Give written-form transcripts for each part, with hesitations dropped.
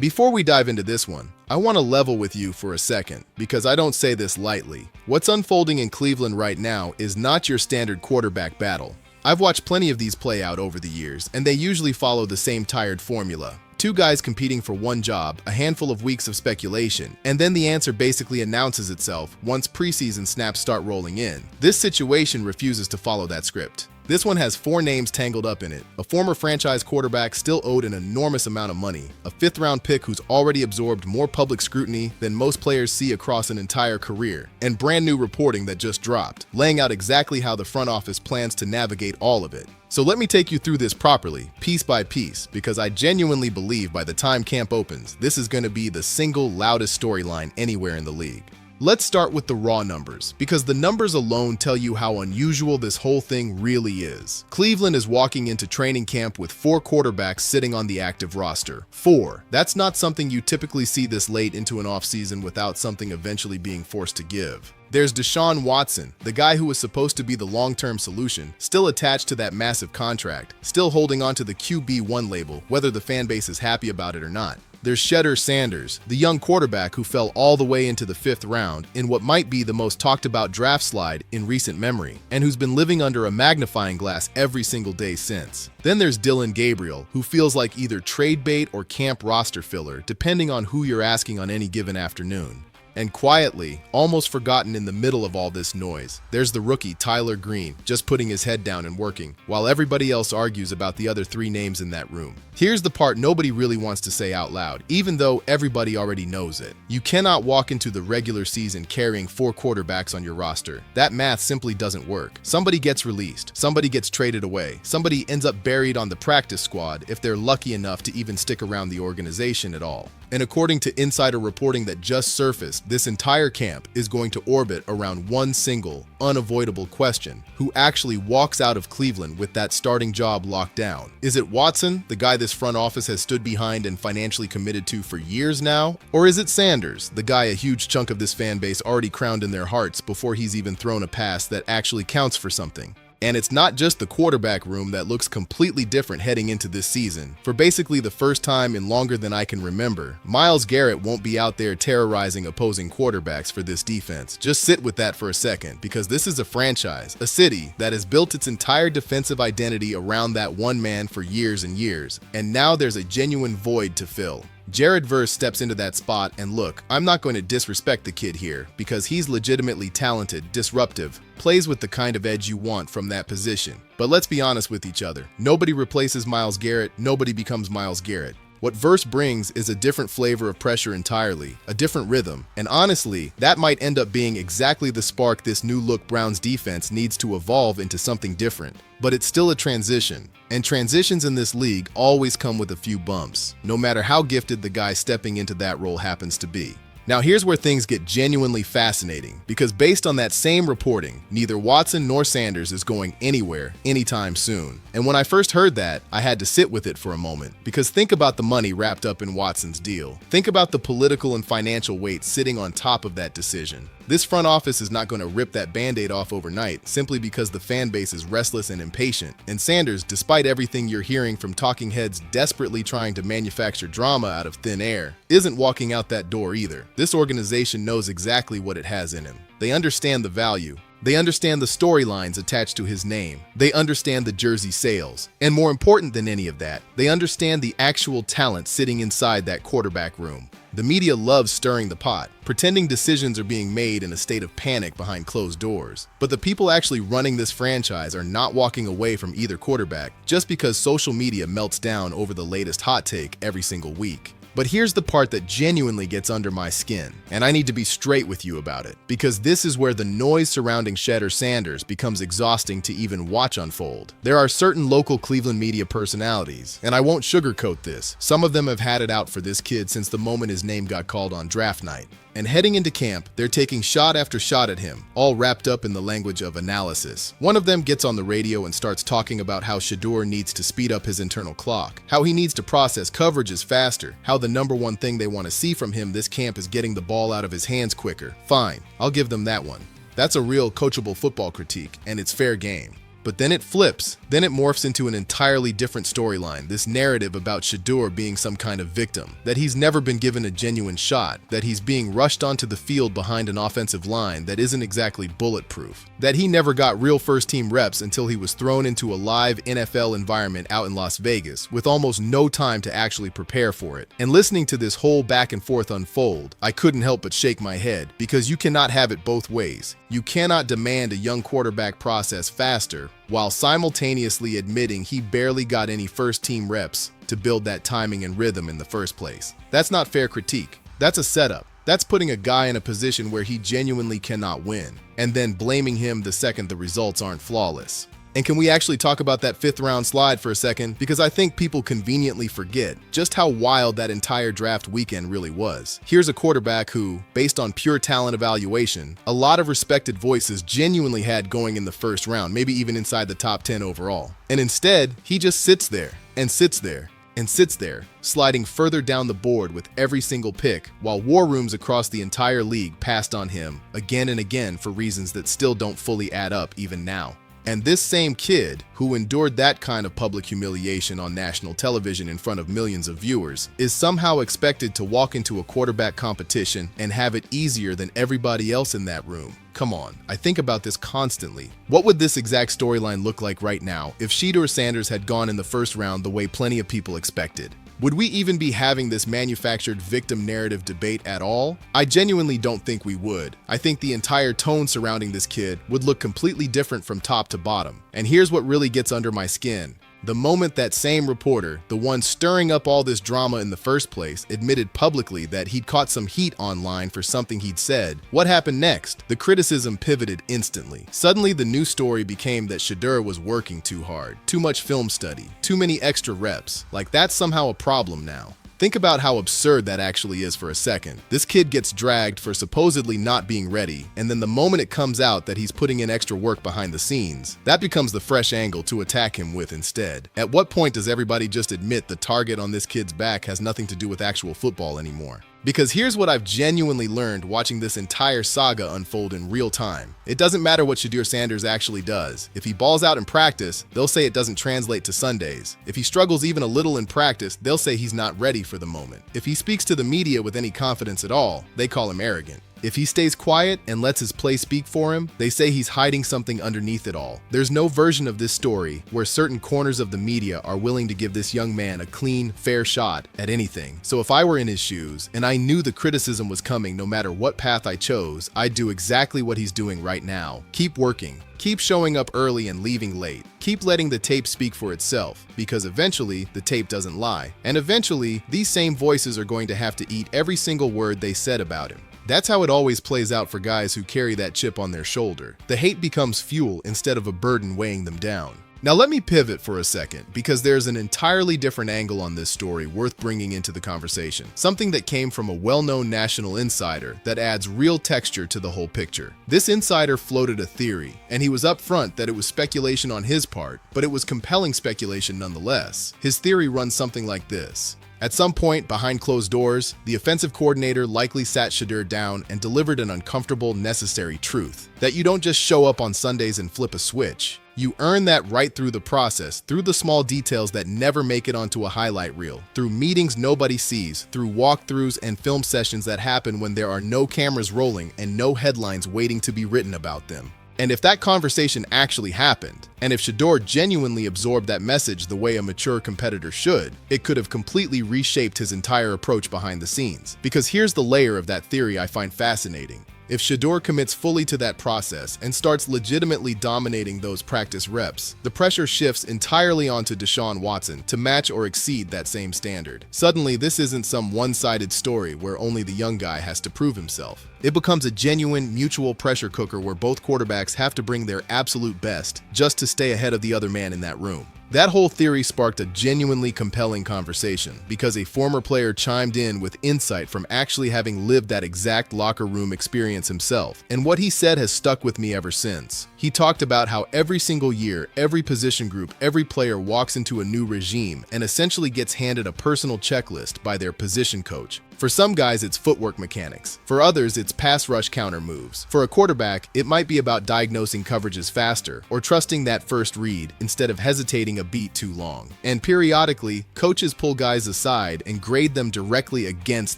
Before we dive into this one, I want to level with you for a second, because I don't say this lightly. What's unfolding in Cleveland right now is not your standard quarterback battle. I've watched plenty of these play out over the years, and they usually follow the same tired formula. Two guys competing for one job, a handful of weeks of speculation, and then the answer basically announces itself once preseason snaps start rolling in. This situation refuses to follow that script. This one has four names tangled up in it: a former franchise quarterback still owed an enormous amount of money, a fifth-round pick who's already absorbed more public scrutiny than most players see across an entire career, and brand new reporting that just dropped, laying out exactly how the front office plans to navigate all of it. So let me take you through this properly, piece by piece, because I genuinely believe by the time camp opens, this is going to be the single loudest storyline anywhere in the league. Let's start with the raw numbers, because the numbers alone tell you how unusual this whole thing really is. Cleveland is walking into training camp with 4 quarterbacks sitting on the active roster. 4. That's not something you typically see this late into an offseason without something eventually being forced to give. There's Deshaun Watson, the guy who was supposed to be the long-term solution, still attached to that massive contract, still holding on to the QB1 label, whether the fan base is happy about it or not. There's Shedeur, the young quarterback who fell all the way into the 5th round in what might be the most talked about draft slide in recent memory, and who's been living under a magnifying glass every single day since. Then there's Dillon Gabriel, who feels like either trade bait or camp roster filler, depending on who you're asking on any given afternoon. And quietly, almost forgotten in the middle of all this noise, there's the rookie Tyler Green, just putting his head down and working, while everybody else argues about the other 3 names in that room. Here's the part nobody really wants to say out loud, even though everybody already knows it. You cannot walk into the regular season carrying 4 quarterbacks on your roster. That math simply doesn't work. Somebody gets released, somebody gets traded away, somebody ends up buried on the practice squad if they're lucky enough to even stick around the organization at all. And according to insider reporting that just surfaced, this entire camp is going to orbit around one single, unavoidable question: who actually walks out of Cleveland with that starting job locked down? Is it Watson, the guy this front office has stood behind and financially committed to for years now? Or is it Sanders, the guy a huge chunk of this fan base already crowned in their hearts before he's even thrown a pass that actually counts for something? And it's not just the quarterback room that looks completely different heading into this season. For basically the first time in longer than I can remember, Myles Garrett won't be out there terrorizing opposing quarterbacks for this defense. Just sit with that for a second, because this is a franchise, a city that has built its entire defensive identity around that one man for years and years, and now there's a genuine void to fill. Jared Verse steps into that spot, and look, I'm not going to disrespect the kid here, because he's legitimately talented, disruptive, plays with the kind of edge you want from that position. But let's be honest with each other. Nobody replaces Myles Garrett, nobody becomes Myles Garrett. What Verse brings is a different flavor of pressure entirely, a different rhythm, and honestly, that might end up being exactly the spark this new-look Browns defense needs to evolve into something different. But it's still a transition, and transitions in this league always come with a few bumps, no matter how gifted the guy stepping into that role happens to be. Now here's where things get genuinely fascinating, because based on that same reporting, neither Watson nor Sanders is going anywhere anytime soon. And when I first heard that, I had to sit with it for a moment, because think about the money wrapped up in Watson's deal. Think about the political and financial weight sitting on top of that decision. This front office is not going to rip that band-aid off overnight simply because the fan base is restless and impatient. And Sanders, despite everything you're hearing from talking heads desperately trying to manufacture drama out of thin air, isn't walking out that door either. This organization knows exactly what it has in him. They understand the value. They understand the storylines attached to his name. They understand the jersey sales. And more important than any of that, they understand the actual talent sitting inside that quarterback room. The media loves stirring the pot, pretending decisions are being made in a state of panic behind closed doors. But the people actually running this franchise are not walking away from either quarterback just because social media melts down over the latest hot take every single week. But here's the part that genuinely gets under my skin, and I need to be straight with you about it, because this is where the noise surrounding Shedeur becomes exhausting to even watch unfold. There are certain local Cleveland media personalities, and I won't sugarcoat this. Some of them have had it out for this kid since the moment his name got called on draft night. And heading into camp, they're taking shot after shot at him, all wrapped up in the language of analysis. One of them gets on the radio and starts talking about how Shedeur needs to speed up his internal clock, how he needs to process coverages faster, how the number one thing they want to see from him this camp is getting the ball out of his hands quicker. Fine, I'll give them that one. That's a real coachable football critique, and it's fair game. But then it flips. Then it morphs into an entirely different storyline, this narrative about Shedeur being some kind of victim, that he's never been given a genuine shot, that he's being rushed onto the field behind an offensive line that isn't exactly bulletproof, that he never got real first-team reps until he was thrown into a live NFL environment out in Las Vegas with almost no time to actually prepare for it. And listening to this whole back and forth unfold, I couldn't help but shake my head, because you cannot have it both ways. You cannot demand a young quarterback process faster while simultaneously admitting he barely got any first-team reps to build that timing and rhythm in the first place. That's not fair critique. That's a setup. That's putting a guy in a position where he genuinely cannot win, and then blaming him the second the results aren't flawless. And can we actually talk about that 5th round slide for a second? Because I think people conveniently forget just how wild that entire draft weekend really was. Here's a quarterback who, based on pure talent evaluation, a lot of respected voices genuinely had going in the 1st round, maybe even inside the top 10 overall. And instead, he just sits there and sits there and sits there, sliding further down the board with every single pick, while war rooms across the entire league passed on him again and again for reasons that still don't fully add up even now. And this same kid, who endured that kind of public humiliation on national television in front of millions of viewers, is somehow expected to walk into a quarterback competition and have it easier than everybody else in that room. Come on, I think about this constantly. What would this exact storyline look like right now if Shedeur Sanders had gone in the 1st round the way plenty of people expected? Would we even be having this manufactured victim narrative debate at all? I genuinely don't think we would. I think the entire tone surrounding this kid would look completely different from top to bottom. And here's what really gets under my skin. The moment that same reporter, the one stirring up all this drama in the first place, admitted publicly that he'd caught some heat online for something he'd said, what happened next? The criticism pivoted instantly. Suddenly, the news story became that Shedeur was working too hard, too much film study, too many extra reps. Like that's somehow a problem now. Think about how absurd that actually is for a second. This kid gets dragged for supposedly not being ready, and then the moment it comes out that he's putting in extra work behind the scenes, that becomes the fresh angle to attack him with instead. At what point does everybody just admit the target on this kid's back has nothing to do with actual football anymore? Because here's what I've genuinely learned watching this entire saga unfold in real time. It doesn't matter what Shedeur Sanders actually does. If he balls out in practice, they'll say it doesn't translate to Sundays. If he struggles even a little in practice, they'll say he's not ready for the moment. If he speaks to the media with any confidence at all, they call him arrogant. If he stays quiet and lets his play speak for him, they say he's hiding something underneath it all. There's no version of this story where certain corners of the media are willing to give this young man a clean, fair shot at anything. So if I were in his shoes and I knew the criticism was coming no matter what path I chose, I'd do exactly what he's doing right now. Keep working. Keep showing up early and leaving late. Keep letting the tape speak for itself, because eventually the tape doesn't lie. And eventually, these same voices are going to have to eat every single word they said about him. That's how it always plays out for guys who carry that chip on their shoulder. The hate becomes fuel instead of a burden weighing them down. Now let me pivot for a second, because there's an entirely different angle on this story worth bringing into the conversation. Something that came from a well-known national insider that adds real texture to the whole picture. This insider floated a theory, and he was upfront that it was speculation on his part, but it was compelling speculation nonetheless. His theory runs something like this. At some point, behind closed doors, the offensive coordinator likely sat Shedeur down and delivered an uncomfortable, necessary truth. That you don't just show up on Sundays and flip a switch. You earn that right through the process, through the small details that never make it onto a highlight reel, through meetings nobody sees, through walkthroughs and film sessions that happen when there are no cameras rolling and no headlines waiting to be written about them. And if that conversation actually happened, and if Shedeur genuinely absorbed that message the way a mature competitor should, it could have completely reshaped his entire approach behind the scenes. Because here's the layer of that theory I find fascinating. If Shedeur commits fully to that process and starts legitimately dominating those practice reps, the pressure shifts entirely onto Deshaun Watson to match or exceed that same standard. Suddenly, this isn't some one-sided story where only the young guy has to prove himself. It becomes a genuine, mutual pressure cooker where both quarterbacks have to bring their absolute best just to stay ahead of the other man in that room. That whole theory sparked a genuinely compelling conversation because a former player chimed in with insight from actually having lived that exact locker room experience himself. And what he said has stuck with me ever since. He talked about how every single year, every position group, every player walks into a new regime and essentially gets handed a personal checklist by their position coach. For some guys, it's footwork mechanics. For others, it's pass rush counter moves. For a quarterback, it might be about diagnosing coverages faster or trusting that first read instead of hesitating a beat too long. And periodically, coaches pull guys aside and grade them directly against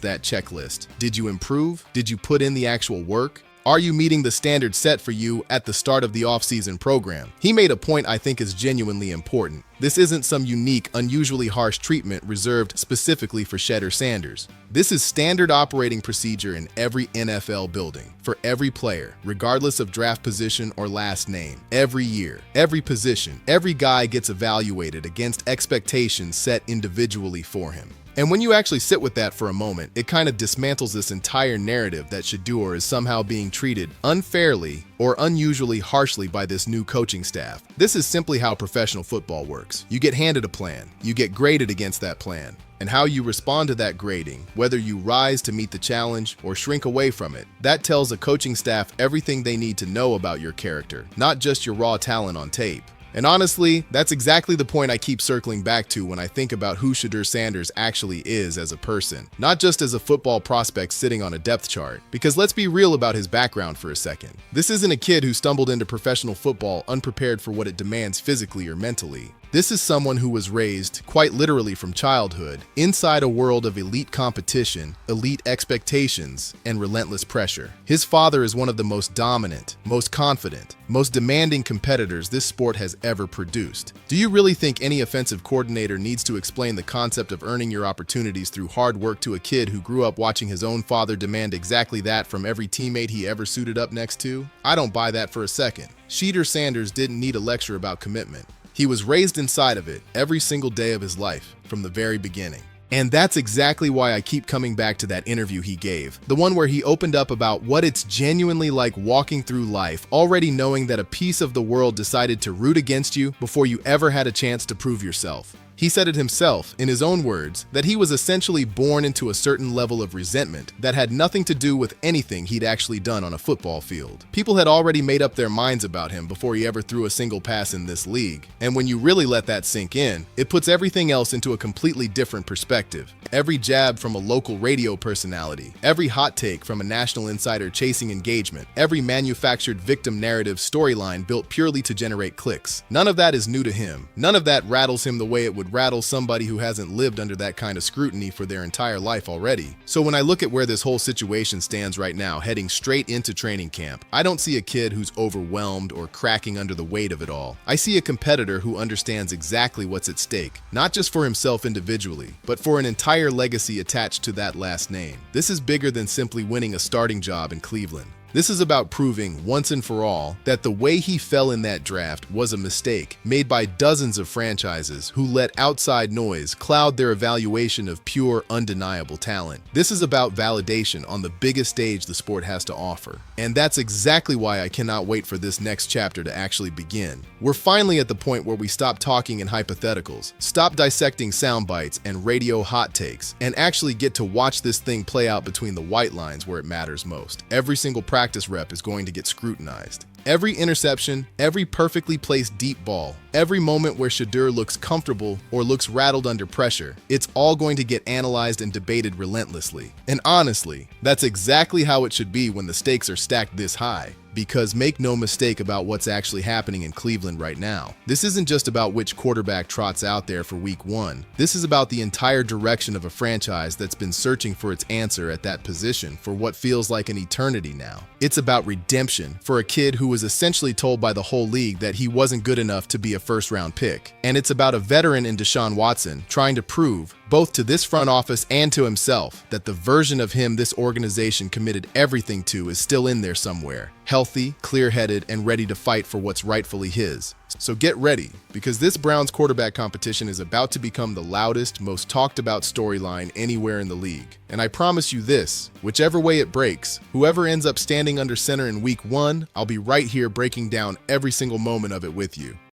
that checklist. Did you improve? Did you put in the actual work? Are you meeting the standard set for you at the start of the offseason program? He made a point I think is genuinely important. This isn't some unique, unusually harsh treatment reserved specifically for Shedeur Sanders. This is standard operating procedure in every NFL building, for every player, regardless of draft position or last name. Every year, every position, every guy gets evaluated against expectations set individually for him. And when you actually sit with that for a moment, it kind of dismantles this entire narrative that Shedeur is somehow being treated unfairly or unusually harshly by this new coaching staff. This is simply how professional football works. You get handed a plan, you get graded against that plan, and how you respond to that grading, whether you rise to meet the challenge or shrink away from it, that tells a coaching staff everything they need to know about your character, not just your raw talent on tape. And honestly, that's exactly the point I keep circling back to when I think about who Shedeur Sanders actually is as a person, not just as a football prospect sitting on a depth chart. Because let's be real about his background for a second. This isn't a kid who stumbled into professional football unprepared for what it demands physically or mentally. This is someone who was raised, quite literally from childhood, inside a world of elite competition, elite expectations, and relentless pressure. His father is one of the most dominant, most confident, most demanding competitors this sport has ever produced. Do you really think any offensive coordinator needs to explain the concept of earning your opportunities through hard work to a kid who grew up watching his own father demand exactly that from every teammate he ever suited up next to? I don't buy that for a second. Shedeur Sanders didn't need a lecture about commitment. He was raised inside of it every single day of his life, from the very beginning. And that's exactly why I keep coming back to that interview he gave, the one where he opened up about what it's genuinely like walking through life, already knowing that a piece of the world decided to root against you before you ever had a chance to prove yourself. He said it himself, in his own words, that he was essentially born into a certain level of resentment that had nothing to do with anything he'd actually done on a football field. People had already made up their minds about him before he ever threw a single pass in this league. And when you really let that sink in, it puts everything else into a completely different perspective. Every jab from a local radio personality, every hot take from a national insider chasing engagement, every manufactured victim narrative storyline built purely to generate clicks. None of that is new to him. None of that rattles him the way it would rattle somebody who hasn't lived under that kind of scrutiny for their entire life already. So when I look at where this whole situation stands right now, heading straight into training camp, I don't see a kid who's overwhelmed or cracking under the weight of it all. I see a competitor who understands exactly what's at stake, not just for himself individually, but for an entire legacy attached to that last name. This is bigger than simply winning a starting job in Cleveland. This is about proving, once and for all, that the way he fell in that draft was a mistake made by dozens of franchises who let outside noise cloud their evaluation of pure, undeniable talent. This is about validation on the biggest stage the sport has to offer. And that's exactly why I cannot wait for this next chapter to actually begin. We're finally at the point where we stop talking in hypotheticals, stop dissecting sound bites and radio hot takes, and actually get to watch this thing play out between the white lines where it matters most. Every single practice rep is going to get scrutinized. Every interception, every perfectly placed deep ball, every moment where Shedeur looks comfortable or looks rattled under pressure, it's all going to get analyzed and debated relentlessly. And honestly, that's exactly how it should be when the stakes are stacked this high. Because make no mistake about what's actually happening in Cleveland right now. This isn't just about which quarterback trots out there for week 1. This is about the entire direction of a franchise that's been searching for its answer at that position for what feels like an eternity now. It's about redemption for a kid who was essentially told by the whole league that he wasn't good enough to be a first-round pick. And it's about a veteran in Deshaun Watson trying to prove, both to this front office and to himself, that the version of him this organization committed everything to is still in there somewhere. Healthy, clear-headed, and ready to fight for what's rightfully his. So get ready, because this Browns quarterback competition is about to become the loudest, most talked about storyline anywhere in the league. And I promise you this, whichever way it breaks, whoever ends up standing under center in week 1, I'll be right here breaking down every single moment of it with you.